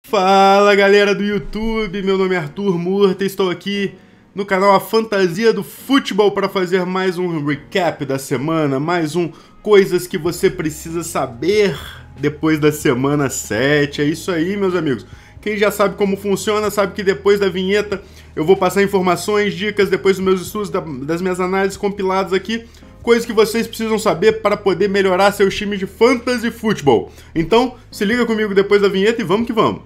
Fala galera do YouTube, meu nome é Arthur Murta e estou aqui no canal A Fantasia do Futebol para fazer mais um recap da semana, mais um coisas que você precisa saber depois da semana 7, é isso aí meus amigos. Quem já sabe como funciona sabe que depois da vinheta eu vou passar informações, dicas, depois dos meus estudos, das minhas análises compiladas aqui, coisas que vocês precisam saber para poder melhorar seus times de fantasy futebol. Então, se liga comigo depois da vinheta e vamos que vamos!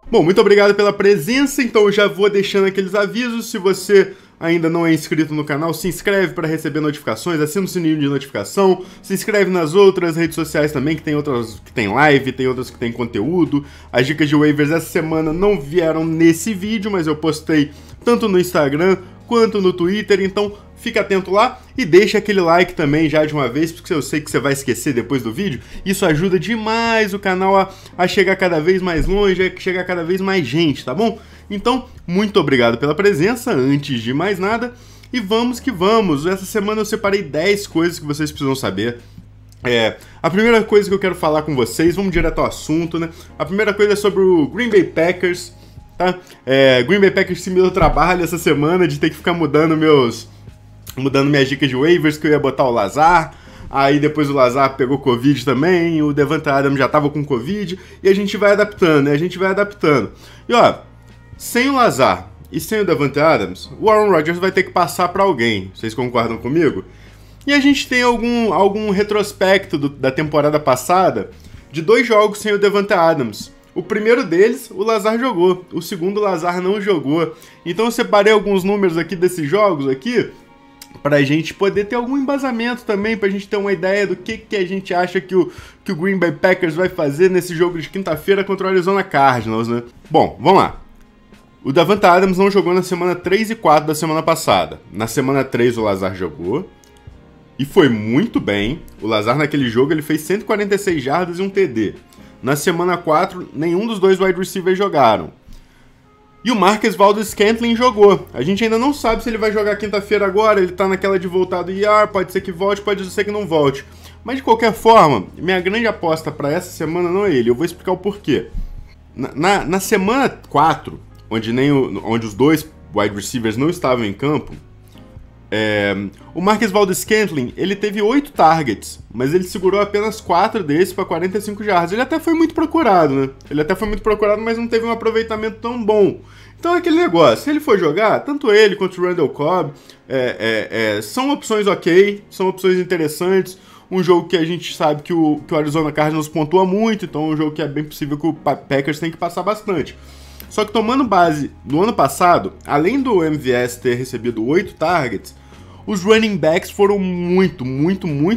Bom, muito obrigado pela presença, então eu já vou deixando aqueles avisos. Se você ainda não é inscrito no canal, se inscreve para receber notificações, assina o sininho de notificação, se inscreve nas outras redes sociais também, que tem outras que tem live, tem outras que tem conteúdo. As dicas de waivers essa semana não vieram nesse vídeo, mas eu postei tanto no Instagram quanto no Twitter, então fica atento lá e deixa aquele like também já de uma vez, porque eu sei que você vai esquecer depois do vídeo. Isso ajuda demais o canal a chegar cada vez mais longe, a chegar cada vez mais gente, tá bom? Então, muito obrigado pela presença, antes de mais nada, e vamos que vamos. Essa semana eu separei 10 coisas que vocês precisam saber. A primeira coisa que eu quero falar com vocês, vamos direto ao assunto, né? A primeira coisa é sobre o Green Bay Packers, tá? Green Bay Packers se me deu trabalho essa semana de ter que ficar mudando minhas dicas de waivers, que eu ia botar o Lazar, aí depois o Lazar pegou Covid também, o Davante Adams já tava com Covid, e a gente vai adaptando, né? A gente vai adaptando. E ó, sem o Lazar e sem o Davante Adams, o Aaron Rodgers vai ter que passar para alguém, vocês concordam comigo? E a gente tem algum retrospecto da temporada passada de 2 jogos sem o Davante Adams. O primeiro deles, o Lazar jogou, o segundo o Lazar não jogou. Então eu separei alguns números aqui desses jogos aqui, pra gente poder ter algum embasamento também, pra gente ter uma ideia do que a gente acha que o Green Bay Packers vai fazer nesse jogo de quinta-feira contra o Arizona Cardinals, né? Bom, vamos lá. O Davante Adams não jogou na semana 3 e 4 da semana passada. Na semana 3 o Lazar jogou e foi muito bem. O Lazar naquele jogo ele fez 146 jardas e um TD. Na semana 4, nenhum dos dois wide receivers jogaram. E o Marquez Valdes-Scantling jogou. A gente ainda não sabe se ele vai jogar quinta-feira agora, ele tá naquela de voltar do IR, pode ser que volte, pode ser que não volte. Mas de qualquer forma, minha grande aposta para essa semana não é ele, eu vou explicar o porquê. Na semana 4, onde os dois wide receivers não estavam em campo, o Marquez Valdes-Scantling, ele teve 8 targets, mas ele segurou apenas 4 desses para 45 jardas. Ele até foi muito procurado, né? Mas não teve um aproveitamento tão bom. Então é aquele negócio, se ele for jogar, tanto ele quanto o Randall Cobb são opções ok, são opções interessantes. Um jogo que a gente sabe que o Arizona Cardinals pontua muito, então é um jogo que é bem possível que o Packers tenha que passar bastante. Só que tomando base no ano passado, além do MVS ter recebido 8 targets, os running backs foram muito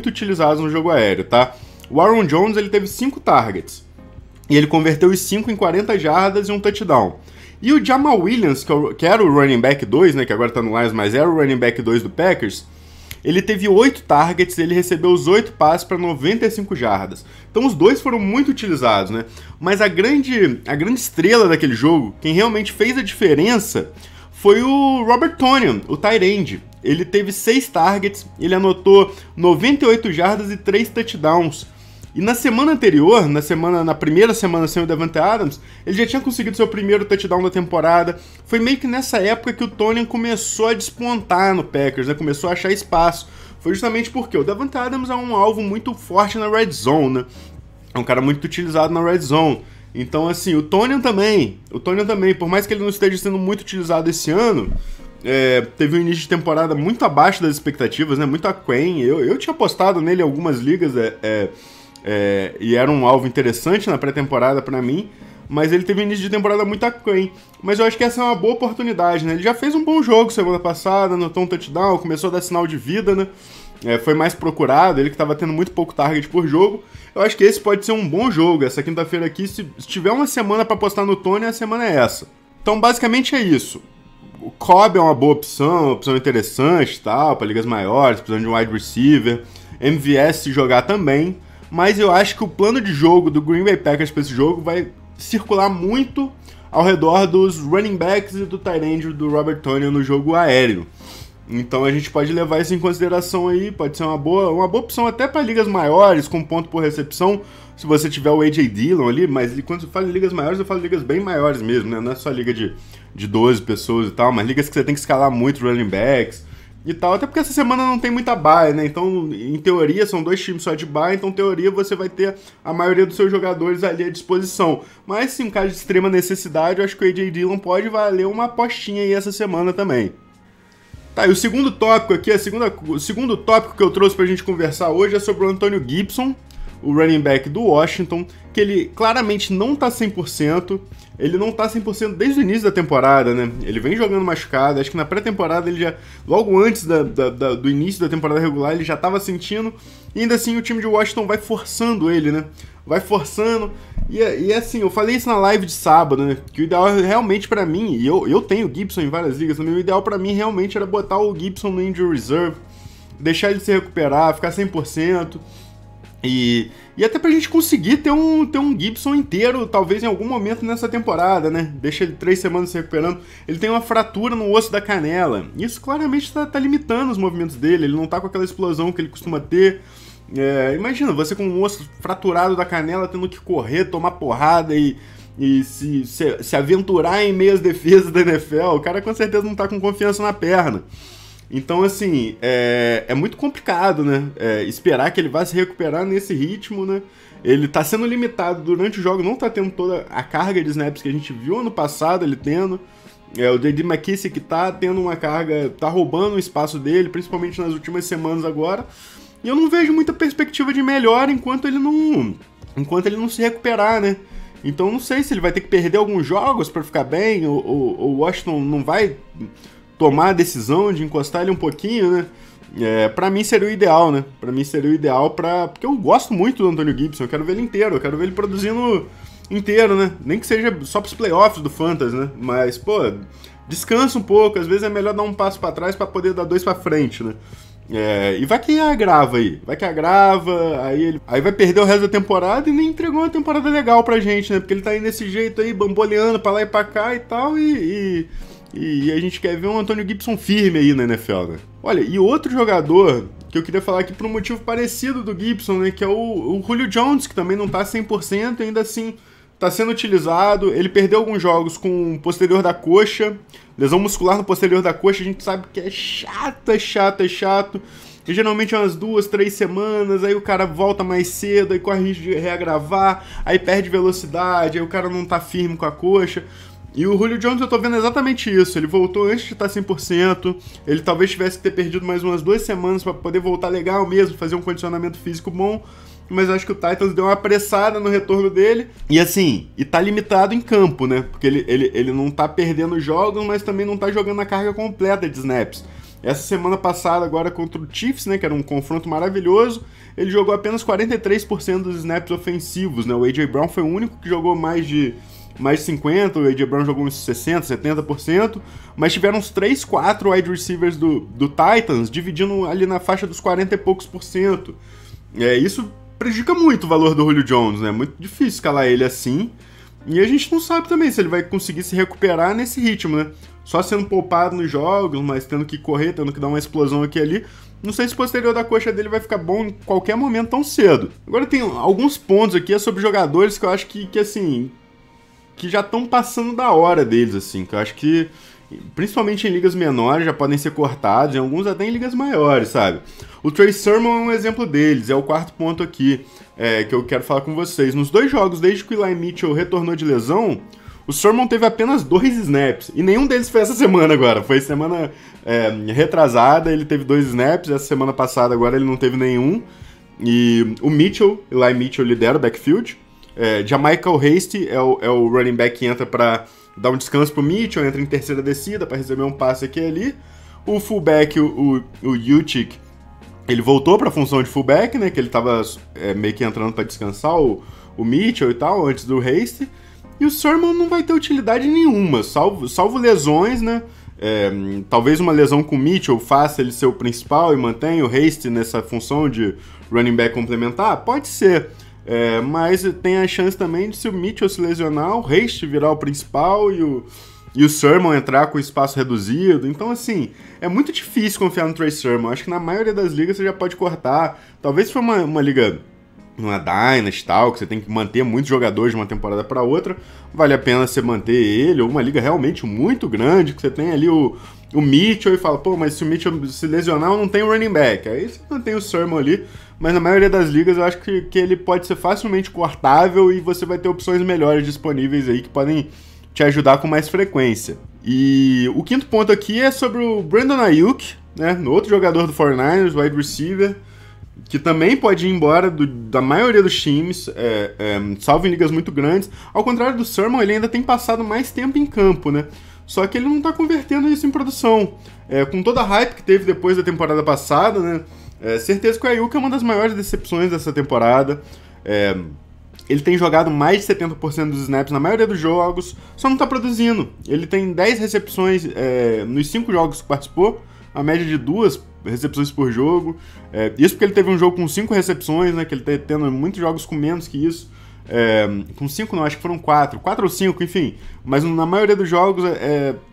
utilizados no jogo aéreo, tá? O Aaron Jones ele teve 5 targets e ele converteu os 5 em 40 jardas e um touchdown. E o Jamal Williams, que era o running back 2, né, que agora tá no Lions, mas era o running back 2 do Packers, ele teve 8 targets, ele recebeu os 8 passes para 95 jardas. Então os dois foram muito utilizados, né? Mas a grande estrela daquele jogo, quem realmente fez a diferença, foi o Robert Tonyan, o tight end. Ele teve 6 targets, ele anotou 98 jardas e 3 touchdowns. E na semana anterior, na primeira semana sem o Davante Adams, ele já tinha conseguido seu primeiro touchdown da temporada. Foi meio que nessa época que o Tonyan começou a despontar no Packers, né? Começou a achar espaço. Foi justamente porque o Davante Adams é um alvo muito forte na red zone, né? É um cara muito utilizado na red zone. Então, assim, o Tonyan também, por mais que ele não esteja sendo muito utilizado esse ano, teve um início de temporada muito abaixo das expectativas, né? Muito aquém. Eu tinha apostado nele em algumas ligas, e era um alvo interessante na pré-temporada pra mim, mas ele teve um início de temporada muito aquém. Mas eu acho que essa é uma boa oportunidade, né? Ele já fez um bom jogo semana passada, anotou um touchdown, começou a dar sinal de vida, né? Foi mais procurado, ele que estava tendo muito pouco target por jogo. Eu acho que esse pode ser um bom jogo. Essa quinta-feira aqui, se tiver uma semana para apostar no Tonyan, a semana é essa. Então, basicamente é isso. O Cobb é uma boa opção interessante, tal, para ligas maiores, precisando de um wide receiver. MVS se jogar também. Mas eu acho que o plano de jogo do Green Bay Packers para esse jogo vai circular muito ao redor dos running backs e do tight end do Robert Tonyan no jogo aéreo. Então a gente pode levar isso em consideração aí, pode ser uma boa opção até para ligas maiores, com ponto por recepção, se você tiver o A.J. Dillon ali, mas quando eu falo em ligas maiores, eu falo ligas bem maiores mesmo, né? Não é só liga de 12 pessoas e tal, mas ligas que você tem que escalar muito running backs e tal, até porque essa semana não tem muita bye, né? Então, em teoria, são 2 times só de bye, então, em teoria, você vai ter a maioria dos seus jogadores ali à disposição. Mas, se em caso de extrema necessidade, eu acho que o A.J. Dillon pode valer uma apostinha aí essa semana também. Tá, e o segundo tópico aqui, o segundo tópico que eu trouxe pra gente conversar hoje é sobre o Antonio Gibson, o running back do Washington, que ele claramente não tá 100%, ele não tá 100% desde o início da temporada, né? Ele vem jogando machucado, acho que na pré-temporada ele já, logo antes do início da temporada regular, ele já tava sentindo, e ainda assim o time de Washington vai forçando ele, né? Vai forçando, e assim, eu falei isso na live de sábado, né? Que o ideal realmente pra mim, e eu tenho o Gibson em várias ligas também, o ideal pra mim realmente era botar o Gibson no injury reserve, deixar ele se recuperar, ficar 100%, e até pra gente conseguir ter um Gibson inteiro, talvez em algum momento nessa temporada, né? Deixa ele 3 semanas se recuperando. Ele tem uma fratura no osso da canela. Isso claramente tá limitando os movimentos dele. Ele não tá com aquela explosão que ele costuma ter. Imagina, você com um osso fraturado da canela, tendo que correr, tomar porrada e se aventurar em meio às defesas da NFL. O cara com certeza não tá com confiança na perna. Então, assim, é muito complicado, né? Esperar que ele vá se recuperar nesse ritmo, né? Ele tá sendo limitado durante o jogo, não tá tendo toda a carga de snaps que a gente viu ano passado ele tendo. O J.D. McKissick tá tendo uma carga, tá roubando o espaço dele, principalmente nas últimas semanas agora. E eu não vejo muita perspectiva de melhora enquanto ele não se recuperar, né? Então, não sei se ele vai ter que perder alguns jogos para ficar bem, ou o Washington não vai tomar a decisão de encostar ele um pouquinho, né? Pra mim seria o ideal, né? Pra mim seria o ideal porque eu gosto muito do Antonio Gibson, eu quero ver ele inteiro, eu quero ver ele produzindo inteiro, né? Nem que seja só pros playoffs do Fantasy, né? Mas, pô, descansa um pouco, às vezes é melhor dar um passo pra trás pra poder dar 2 pra frente, né? E vai que agrava aí, aí vai perder o resto da temporada e nem entregou uma temporada legal pra gente, né? Porque ele tá aí desse jeito aí, bamboleando pra lá e pra cá e tal, e a gente quer ver um Antonio Gibson firme aí na NFL, né? Olha, e outro jogador que eu queria falar aqui por um motivo parecido do Gibson, né? Que é o Julio Jones, que também não tá 100% e ainda assim tá sendo utilizado. Ele perdeu alguns jogos com o posterior da coxa, lesão muscular no posterior da coxa, a gente sabe que é chato. E geralmente é umas 2, 3 semanas, aí o cara volta mais cedo, aí corre risco de reagravar, aí perde velocidade, aí o cara não tá firme com a coxa. E o Julio Jones eu tô vendo exatamente isso, ele voltou antes de estar 100%, ele talvez tivesse que ter perdido mais umas 2 semanas para poder voltar legal mesmo, fazer um condicionamento físico bom, mas acho que o Titans deu uma apressada no retorno dele, e assim, e tá limitado em campo, né, porque ele não tá perdendo jogos, mas também não tá jogando a carga completa de snaps. Essa semana passada agora contra o Chiefs, né, que era um confronto maravilhoso, ele jogou apenas 43% dos snaps ofensivos, né, o A.J. Brown foi o único que jogou mais de 50%, o A.J. Brown jogou uns 60%, 70%, mas tiveram uns 3, 4 wide receivers do Titans dividindo ali na faixa dos 40 e poucos por cento. Isso prejudica muito o valor do Julio Jones, né? Muito difícil escalar ele assim, e a gente não sabe também se ele vai conseguir se recuperar nesse ritmo, né? Só sendo poupado nos jogos, mas tendo que correr, tendo que dar uma explosão aqui e ali. Não sei se o posterior da coxa dele vai ficar bom em qualquer momento tão cedo. Agora tem alguns pontos aqui sobre jogadores que eu acho que assim, que já estão passando da hora deles, assim, que eu acho que, principalmente em ligas menores, já podem ser cortados, em alguns até em ligas maiores, sabe? O Trey Sermon é um exemplo deles, é o 4º ponto aqui que eu quero falar com vocês. Nos 2 jogos, desde que o Eli Mitchell retornou de lesão, o Sermon teve apenas 2 snaps, e nenhum deles foi essa semana agora, foi semana retrasada, ele teve 2 snaps, essa semana passada agora ele não teve nenhum, e o Eli Mitchell lidera o backfield. Jamichael Hasty é o running back que entra para dar um descanso pro Mitchell, entra em terceira descida para receber um passe aqui e ali. O fullback, o Utic, ele voltou para a função de fullback, né, que ele tava meio que entrando para descansar o Mitchell e tal, antes do Hasty. E o Sermon não vai ter utilidade nenhuma, salvo lesões, né? Talvez uma lesão com o Mitchell faça ele ser o principal e mantenha o Hasty nessa função de running back complementar? Pode ser. Mas tem a chance também de, se o Mitchell se lesionar, o Hasty virar o principal e o Sermon entrar com espaço reduzido. Então, assim, é muito difícil confiar no Trey Sermon. Acho que na maioria das ligas você já pode cortar. Talvez se for uma liga, uma Dynasty tal, que você tem que manter muitos jogadores de uma temporada para outra, vale a pena você manter ele, ou uma liga realmente muito grande, que você tem ali o Mitchell e fala, pô, mas se o Mitchell se lesionar, eu não tenho running back. Aí você mantém o Sermon ali, mas na maioria das ligas eu acho que ele pode ser facilmente cortável e você vai ter opções melhores disponíveis aí que podem te ajudar com mais frequência. E o quinto ponto aqui é sobre o Brandon Ayuk, né, outro jogador do 49ers, wide receiver, que também pode ir embora da maioria dos times, salvo em ligas muito grandes. Ao contrário do Sermon, ele ainda tem passado mais tempo em campo, né? Só que ele não tá convertendo isso em produção. Com toda a hype que teve depois da temporada passada, né? Certeza que o Ayuk é uma das maiores decepções dessa temporada. Ele tem jogado mais de 70% dos snaps na maioria dos jogos, só não tá produzindo. Ele tem 10 recepções nos 5 jogos que participou, a média de 2 recepções por jogo. Isso porque ele teve um jogo com 5 recepções, né? Que ele tá tendo muitos jogos com menos que isso. Com 5 não, acho que foram 4 ou 5, enfim. Mas na maioria dos jogos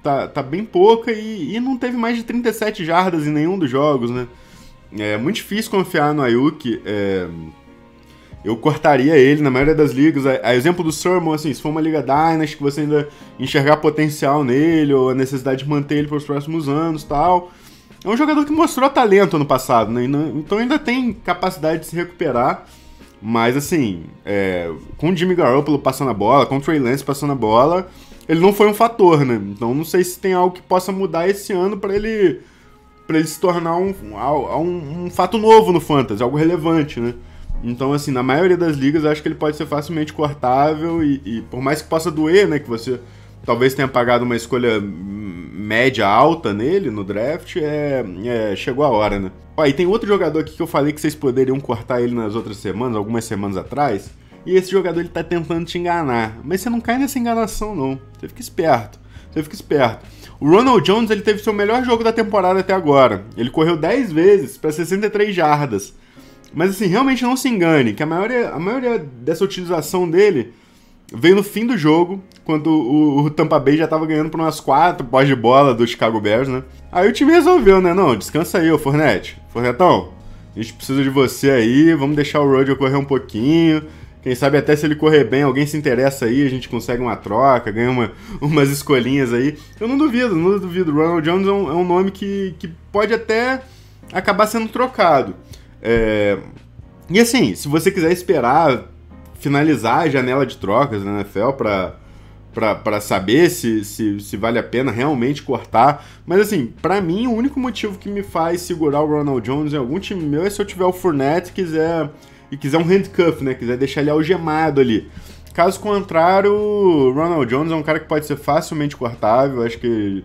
tá bem pouca e não teve mais de 37 jardas em nenhum dos jogos, né? É muito difícil confiar no Ayuk. Eu cortaria ele na maioria das ligas. A exemplo do Sermon, assim, se for uma liga Dynasty, que você ainda enxergar potencial nele, ou a necessidade de manter ele para os próximos anos e tal. É um jogador que mostrou talento ano passado, né? Então ainda tem capacidade de se recuperar. Mas, assim, com o Jimmy Garoppolo passando a bola, com o Trey Lance passando a bola, ele não foi um fator, né? Então não sei se tem algo que possa mudar esse ano para ele se tornar um fato novo no Fantasy, algo relevante, né? Então, assim, na maioria das ligas, eu acho que ele pode ser facilmente cortável e por mais que possa doer, né, que você talvez tenha pagado uma escolha média alta nele no draft, chegou a hora, né? Ó, e tem outro jogador aqui que eu falei que vocês poderiam cortar ele nas outras semanas, algumas semanas atrás, e esse jogador ele tá tentando te enganar, mas você não cai nessa enganação, não. Você fica esperto. O Ronald Jones, ele teve seu melhor jogo da temporada até agora. Ele correu 10 vezes para 63 jardas. Mas assim, realmente não se engane, que a maioria dessa utilização dele veio no fim do jogo, quando o Tampa Bay já tava ganhando por umas 4 pós de bola do Chicago Bears, né? Aí o time resolveu, né? Não, descansa aí, ô Fournette. Fournetão, a gente precisa de você aí, vamos deixar o Rodgers correr um pouquinho. Quem sabe até se ele correr bem, alguém se interessa aí, a gente consegue uma troca, ganha umas escolinhas aí. Eu não duvido. O Ronald Jones é um nome que pode até acabar sendo trocado. E assim, se você quiser esperar finalizar a janela de trocas na NFL para saber se vale a pena realmente cortar, mas assim, para mim o único motivo que me faz segurar o Ronald Jones em algum time meu é se eu tiver o Fournette e quiser um handcuff, né, quiser deixar ele algemado ali. Caso contrário, o Ronald Jones é um cara que pode ser facilmente cortável, acho que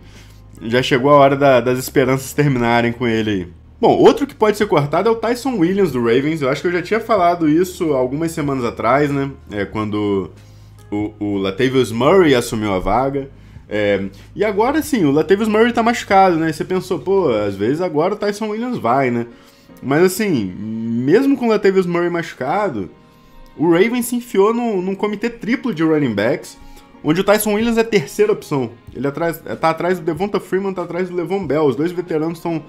já chegou a hora das esperanças terminarem com ele aí. Bom, outro que pode ser cortado é o Tyson Williams do Ravens. Eu acho que eu já tinha falado isso algumas semanas atrás, né? Quando o Latavius Murray assumiu a vaga. E agora sim, o Latavius Murray tá machucado, né? Você pensou, pô, às vezes agora o Tyson Williams vai, né? Mas assim, mesmo com o Latavius Murray machucado, o Ravens se enfiou num comitê triplo de running backs, onde o Tyson Williams é a terceira opção. Ele tá atrás do Devonta Freeman, tá atrás do Le'Veon Bell. Os dois veteranos estão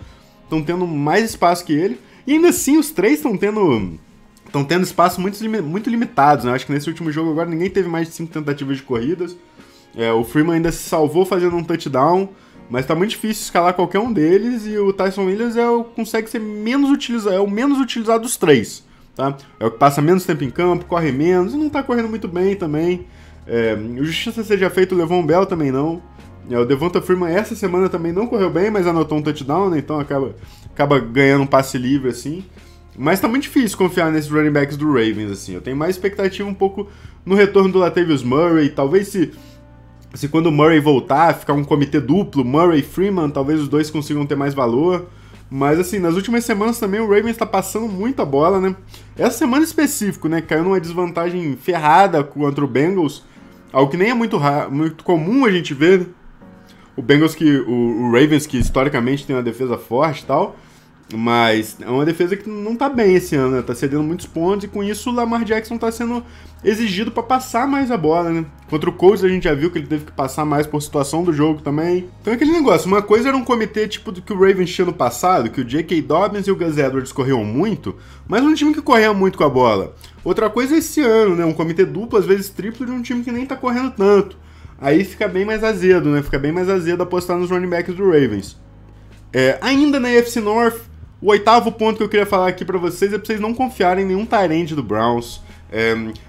tendo mais espaço que ele. E ainda assim, os três estão tendo espaço muito limitados, né? Acho que nesse último jogo agora ninguém teve mais de 5 tentativas de corridas. O Freeman ainda se salvou fazendo um touchdown, mas tá muito difícil escalar qualquer um deles. E o Tyson Williams consegue ser o menos utilizado dos três. Tá? É o que passa menos tempo em campo, corre menos e não tá correndo muito bem também. O justiça seja feito, o Le'Veon Bell também não. O Devonta Freeman essa semana também não correu bem, mas anotou um touchdown, né? Então acaba ganhando um passe livre, assim. Mas tá muito difícil confiar nesses running backs do Ravens, assim. Eu tenho mais expectativa um pouco no retorno do Latavius Murray. Talvez se quando o Murray voltar, ficar um comitê duplo, Murray e Freeman, talvez os dois consigam ter mais valor. Mas assim, nas últimas semanas também o Ravens tá passando muita bola, né? Essa semana em específico, né? Caiu numa desvantagem ferrada contra o Bengals. Algo que nem é muito comum a gente ver, né? O Bengals o Ravens, que historicamente tem uma defesa forte e tal, Mas é uma defesa que não tá bem esse ano, né? Tá cedendo muitos pontos e com isso o Lamar Jackson tá sendo exigido para passar mais a bola, né? Contra o Colts a gente já viu que ele teve que passar mais por situação do jogo também. Então é aquele negócio, uma coisa era um comitê tipo do que o Ravens tinha no passado, que o J.K. Dobbins e o Gus Edwards corriam muito, mas um time que corria muito com a bola. Outra coisa é esse ano, né? Um comitê duplo, às vezes triplo, de um time que nem tá correndo tanto. Aí fica bem mais azedo, né? Fica bem mais azedo apostar nos running backs do Ravens. Ainda na AFC North, o 8º ponto que eu queria falar aqui pra vocês é pra vocês não confiarem em nenhum tight end do Browns.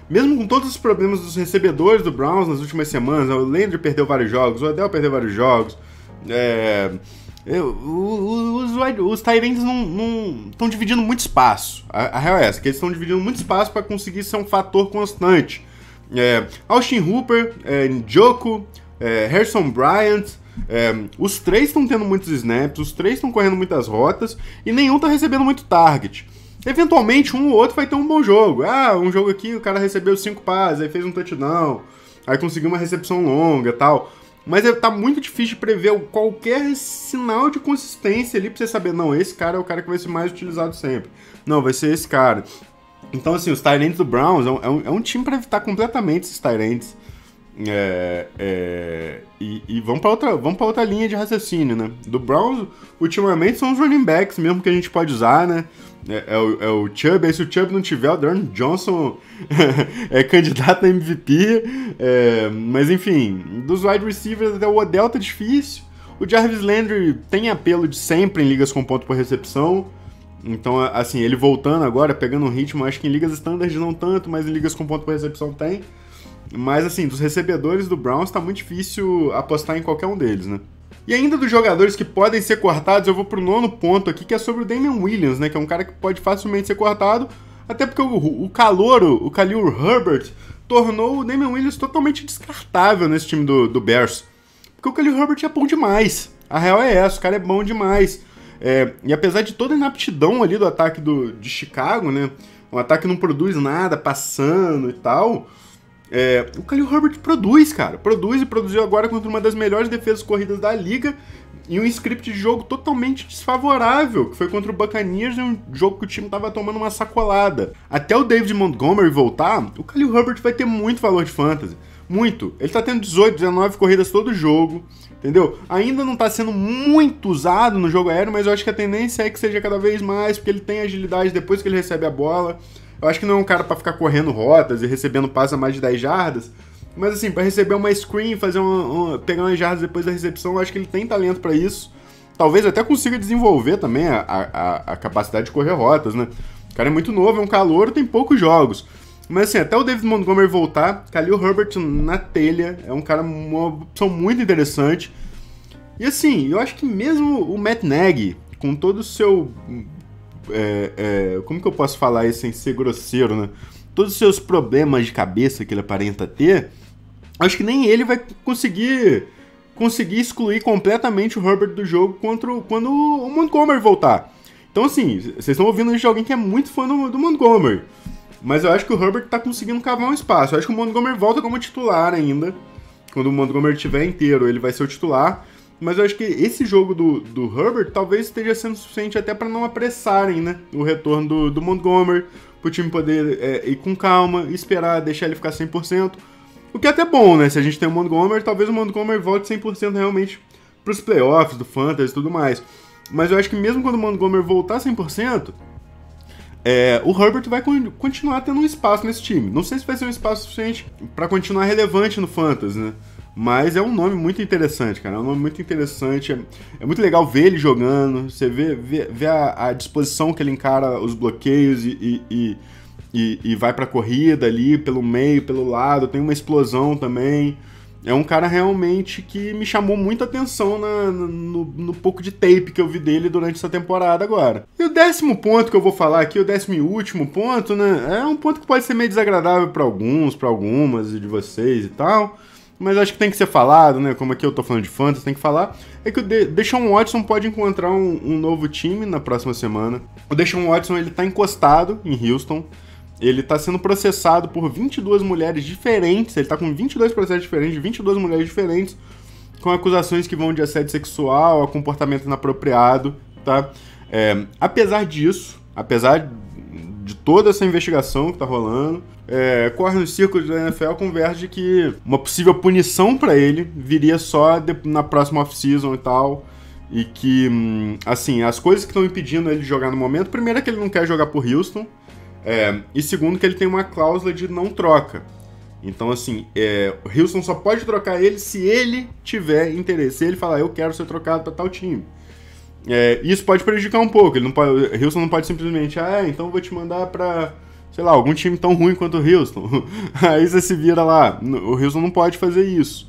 Mesmo com todos os problemas dos recebedores do Browns nas últimas semanas, o Landry perdeu vários jogos, o Odell perdeu vários jogos, os tight ends não estão dividindo muito espaço. A real é essa, que eles estão dividindo muito espaço para conseguir ser um fator constante. Austin Hooper, Njoku, Harrison Bryant, os três estão tendo muitos snaps, os três estão correndo muitas rotas e nenhum está recebendo muito target. Eventualmente um ou outro vai ter um bom jogo. Um jogo aqui o cara recebeu 5 passes, aí fez um touchdown, aí conseguiu uma recepção longa e tal. Mas tá muito difícil de prever qualquer sinal de consistência ali pra você saber, não, esse cara é o cara que vai ser mais utilizado sempre. Não, vai ser esse cara. Então, assim, os tight ends do Browns é um time para evitar completamente esses tight ends. E vamos para outra linha de raciocínio, né? Do Browns, ultimamente, são os running backs mesmo que a gente pode usar, né? O Chubb, aí se o Chubb não tiver, o Darren Johnson é candidato a MVP. Mas enfim, dos wide receivers até o Odell tá difícil. O Jarvis Landry tem apelo de sempre em ligas com ponto por recepção. Então, assim, ele voltando agora, pegando um ritmo, acho que em ligas standard não tanto, mas em ligas com ponto por recepção tem. Mas, assim, dos recebedores do Browns tá muito difícil apostar em qualquer um deles, né? E ainda dos jogadores que podem ser cortados, eu vou pro 9º ponto aqui, que é sobre o Damian Williams, né? Que é um cara que pode facilmente ser cortado, até porque o Khalil Herbert, tornou o Damian Williams totalmente descartável nesse time do Bears. Porque o Khalil Herbert é bom demais. A real é essa, o cara é bom demais. E apesar de toda a inaptidão ali do ataque de Chicago, né? Um ataque que não produz nada, passando e tal. O Khalil Herbert produz, cara. Produz e produziu agora contra uma das melhores defesas corridas da liga e um script de jogo totalmente desfavorável, que foi contra o Buccaneers, em um jogo que o time tava tomando uma sacolada. Até o David Montgomery voltar, o Khalil Herbert vai ter muito valor de fantasy. Muito. Ele tá tendo 18, 19 corridas todo jogo, entendeu? Ainda não tá sendo muito usado no jogo aéreo, mas eu acho que a tendência é que seja cada vez mais, porque ele tem agilidade depois que ele recebe a bola. Eu acho que não é um cara pra ficar correndo rotas e recebendo passes a mais de 10 jardas, mas assim, pra receber uma screen, fazer pegar umas jardas depois da recepção, eu acho que ele tem talento pra isso. Talvez até consiga desenvolver também a capacidade de correr rotas, né? O cara é muito novo, é um calouro, tem poucos jogos. Mas assim, até o David Montgomery voltar, Khalil Herbert na telha, é um cara, uma opção muito interessante. E assim, eu acho que mesmo o Matt Nagy, com todo o seu... como que eu posso falar isso sem ser grosseiro, né? Todos os seus problemas de cabeça que ele aparenta ter, acho que nem ele vai conseguir excluir completamente o Herbert do jogo quando o Montgomery voltar. Então assim, vocês estão ouvindo isso de alguém que é muito fã do Montgomery. Mas eu acho que o Herbert tá conseguindo cavar um espaço. Eu acho que o Montgomery volta como titular ainda. Quando o Montgomery estiver inteiro, ele vai ser o titular. Mas eu acho que esse jogo do Herbert talvez esteja sendo suficiente até para não apressarem, né, o retorno do Montgomery, pro time poder ir com calma, esperar, deixar ele ficar 100%. O que é até bom, né? Se a gente tem o Montgomery, talvez o Montgomery volte 100% realmente pros playoffs, do Fantasy e tudo mais. Mas eu acho que mesmo quando o Montgomery voltar 100%, o Herbert vai continuar tendo um espaço nesse time. Não sei se vai ser um espaço suficiente para continuar relevante no Fantasy, né? Mas é um nome muito interessante, cara. É um nome muito interessante. É muito legal ver ele jogando. Você vê a disposição que ele encara os bloqueios e vai pra corrida ali, pelo meio, pelo lado. Tem uma explosão também. É um cara realmente que me chamou muita atenção no pouco de tape que eu vi dele durante essa temporada agora. E o 10º ponto que eu vou falar aqui, o 10º e último ponto, né? É um ponto que pode ser meio desagradável para alguns, para algumas de vocês e tal, mas acho que tem que ser falado, né? Como aqui eu tô falando de fantasy, tem que falar. É que o Deshaun Watson pode encontrar um novo time na próxima semana. O Deshaun Watson, ele tá encostado em Houston. Ele tá sendo processado por 22 mulheres diferentes, ele tá com 22 processos diferentes, de 22 mulheres diferentes, com acusações que vão de assédio sexual a comportamento inapropriado, tá? Apesar disso, apesar de toda essa investigação que tá rolando, corre nos círculos da NFL converge que uma possível punição para ele viria só na próxima off-season e tal, e que, assim, as coisas que estão impedindo ele de jogar no momento, primeiro é que ele não quer jogar por Houston, e segundo que ele tem uma cláusula de não troca. Então, assim, o Houston só pode trocar ele se ele tiver interesse, se ele falar, eu quero ser trocado para tal time. Isso pode prejudicar um pouco. Houston não pode simplesmente, então eu vou te mandar pra, sei lá, algum time tão ruim quanto o Houston. Aí você se vira lá. O Houston não pode fazer isso.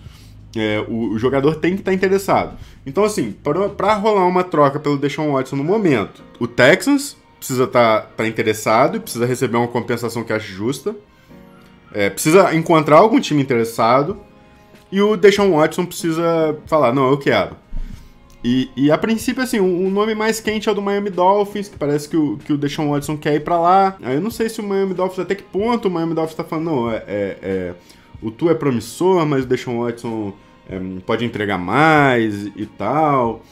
O jogador tem que estar interessado. Então, assim, pra rolar uma troca pelo Deshaun Watson no momento, o Texans precisa estar interessado e precisa receber uma compensação que ache justa. Precisa encontrar algum time interessado. E o Deshaun Watson precisa falar, não, eu quero. E a princípio, assim, o nome mais quente é o do Miami Dolphins, que parece que o Deshaun Watson quer ir pra lá. Aí eu não sei se o Miami Dolphins, até que ponto o Miami Dolphins tá falando, não, o Tua é promissor, mas o Deshaun Watson pode entregar mais e tal.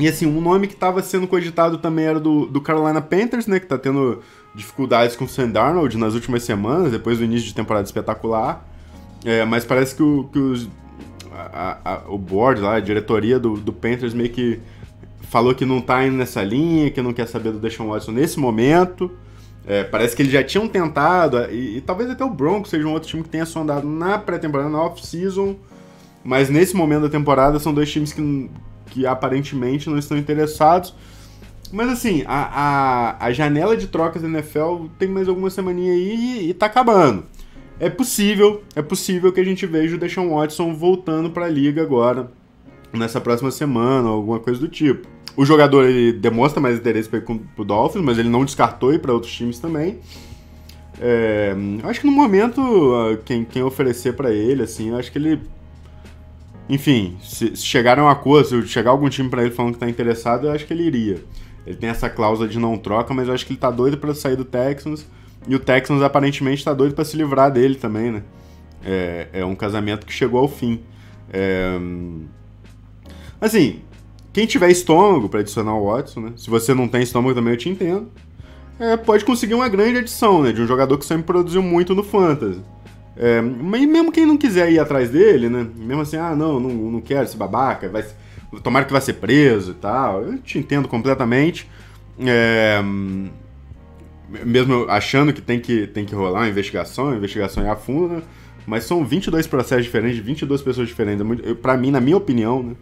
E assim, um nome que tava sendo cogitado também era do Carolina Panthers, né, que tá tendo dificuldades com o Sam Darnold nas últimas semanas, depois do início de temporada espetacular. Mas parece que o board lá, a diretoria do Panthers meio que falou que não tá indo nessa linha, que não quer saber do Deshaun Watson nesse momento. Parece que eles já tinham tentado, e talvez até o Broncos seja um outro time que tenha sondado na pré-temporada, na off-season, mas nesse momento da temporada são dois times que aparentemente não estão interessados. Mas assim, a janela de trocas da NFL tem mais alguma semaninha aí e tá acabando. É possível que a gente veja o Deshaun Watson voltando para a liga agora, nessa próxima semana, ou alguma coisa do tipo. O jogador ele demonstra mais interesse para ir pro Dolphins, mas ele não descartou ir para outros times também. Acho que no momento, quem oferecer para ele, assim, acho que ele... Enfim, se chegarem a um acordo, se chegar algum time para ele falando que tá interessado, eu acho que ele iria. Ele tem essa cláusula de não troca, mas eu acho que ele tá doido para sair do Texans. E o Texans aparentemente tá doido pra se livrar dele também, né? É um casamento que chegou ao fim. Assim, quem tiver estômago pra adicionar o Watson, né? Se você não tem estômago também, eu te entendo. Pode conseguir uma grande adição, né? De um jogador que sempre produziu muito no Fantasy. Mas mesmo quem não quiser ir atrás dele, né? Mesmo assim, não quero esse babaca, tomara que vai ser preso e tal. Eu te entendo completamente. Mesmo achando que tem que rolar uma investigação, a investigação é a fundo, né? Mas são 22 processos diferentes, 22 pessoas diferentes. Pra mim, na minha opinião, né?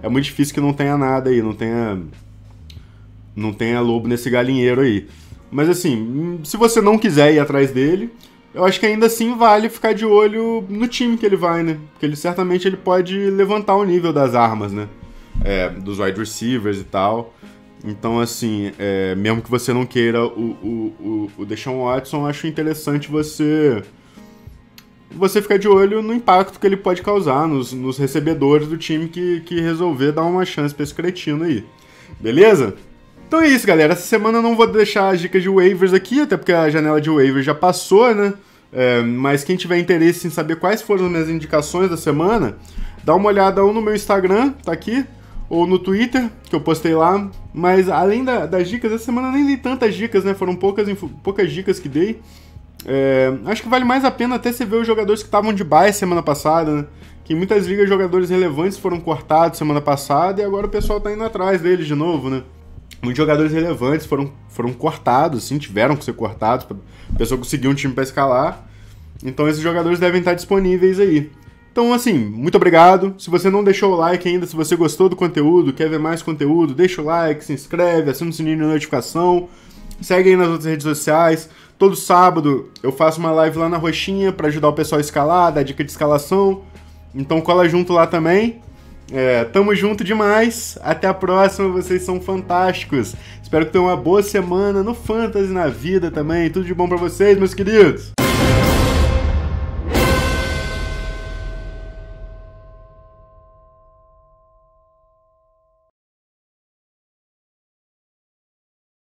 É muito difícil que não tenha nada aí, não tenha lobo nesse galinheiro aí. Mas assim, se você não quiser ir atrás dele, eu acho que ainda assim vale ficar de olho no time que ele vai, né? Porque certamente ele pode levantar o nível das armas, né? Dos wide receivers e tal. Então, assim, mesmo que você não queira o Deshaun Watson, acho interessante você ficar de olho no impacto que ele pode causar nos recebedores do time que resolver dar uma chance pra esse cretino aí. Beleza? Então é isso, galera. Essa semana eu não vou deixar as dicas de waivers aqui, até porque a janela de waivers já passou, né? Mas quem tiver interesse em saber quais foram as minhas indicações da semana, dá uma olhada ou no meu Instagram, tá aqui, ou no Twitter, que eu postei lá. Mas além das dicas, essa semana nem dei tantas dicas, né? Foram poucas dicas que dei. Acho que vale mais a pena até você ver os jogadores que estavam de bye semana passada, né? Que em muitas ligas jogadores relevantes foram cortados semana passada e agora o pessoal tá indo atrás deles de novo, né? Muitos jogadores relevantes foram cortados, sim, tiveram que ser cortados para a pessoa conseguir um time para escalar. Então esses jogadores devem estar disponíveis aí. Então, assim, muito obrigado. Se você não deixou o like ainda, se você gostou do conteúdo, quer ver mais conteúdo, deixa o like, se inscreve, assina o sininho de notificação, segue aí nas outras redes sociais. Todo sábado eu faço uma live lá na Roxinha para ajudar o pessoal a escalar, dar dica de escalação. Então cola junto lá também. Tamo junto demais. Até a próxima, vocês são fantásticos. Espero que tenham uma boa semana no Fantasy, na vida também. Tudo de bom pra vocês, meus queridos.